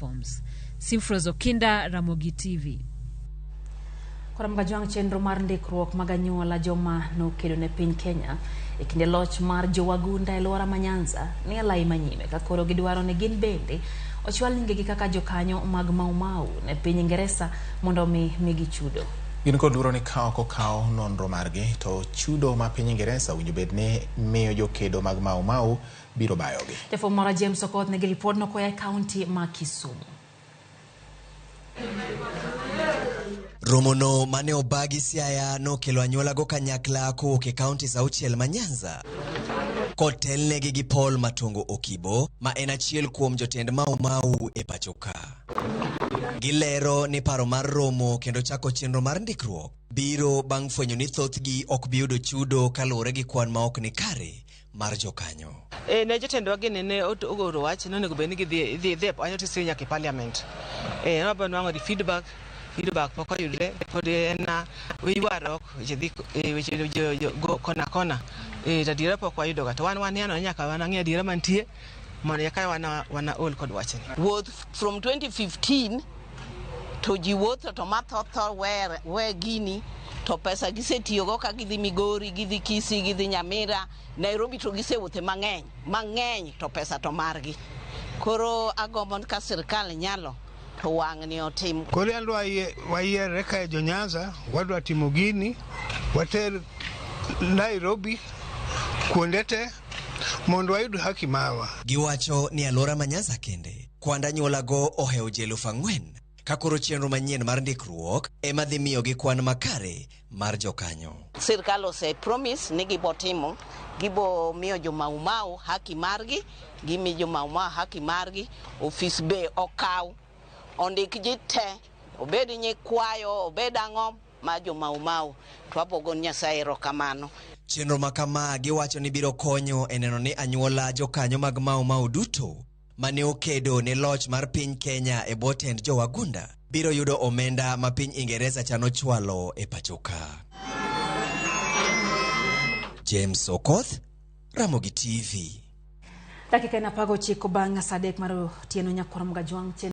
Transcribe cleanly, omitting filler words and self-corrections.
platforms. Simfrozo Kinda, Ramogi TV. Koramga jwang chenro mar ndikruok mag anyuola joma nokedo ne piny Kenya e kinde loch mar jowagunda e alwora ma Nyanza ni alai manyime ka koro gidwaro ne gin bende ochwal nyingegi kaka jokanyo mag Mau ne piny Ingresa mondo migi chudo. Gin kod luoro ni kawo nonro margi to chudo ma piny Ingresa winjo bed ne miyo jokedo mag Mau biro bayogi. Jafwambo mara James Okoth nigi ripot no koya e kaunti ma Kisumu. Romono mane obagi Siaya no kelo anyuola go kanyakla kowuok e kaunti auchiel ma Nyanza. Kotelnegi gi Paul Matongo Okibo ma en achiel kuom jotend Mau e pachoka. Gilero ni paro mar romo kendo chako chenro mar ndikruok biro bang' fwenyo ni thothgi ok biyudo chudo kaluwore gi kwan ma ok ni kare mar jokanyo. Ne jotendwa gini ne ogoro wach ni onego bed ni gidhi anyoti siri nyaka e parliament. Nobiro nwang'o feedback pok oyudre pod en wiywarok weche kona tadiera pok wayudoga to wan yano nyaka wan ang'e adiera mantie mondo yaka wana ol kod wachni. Wuoth from 2015 to ji wuotho to mathoth where gini to pesa gisetiyogo ka gidhi Migori, gidhi Kisii, gidhi Nyamira, Nairobi to gisewuothe mang'eny to pesa to margi. Koro agombo ka sirkal nyalo to wang' ni otim. Koro ando wayiere ka jo Nyanza wadwa timo gini water Nairobi kuonde te mondo wayud haki mawa. Giwacho ni alwora ma Nyanza kende kwand anyuola go oheo ji 4,000 ka koro chenro manyien mar ndikruok ema dhi miyo gi kwan makare mar jokanyo. Sirkal ose promise ni gibotimo, gibo miyo jo Mau haki margi, gimi jo Mau haki margi, office be okaw ondik ji te obed nyikwayo obed ang'o ma jo Mau to apogo Nyasaye erokamano. Chenro makama giwacho ni biro konyo e neno ni anyuola jokanyo mag Mau duto mane okedo ne loch mar piny Kenya e bwo tend jowagunda biro yudo omenda ma piny Ingresa chano chwalo e pachoka. James Okoth, Ramogi TV. Dakika 19 bang' saa 3 mar otieno Nyakoramga jwang'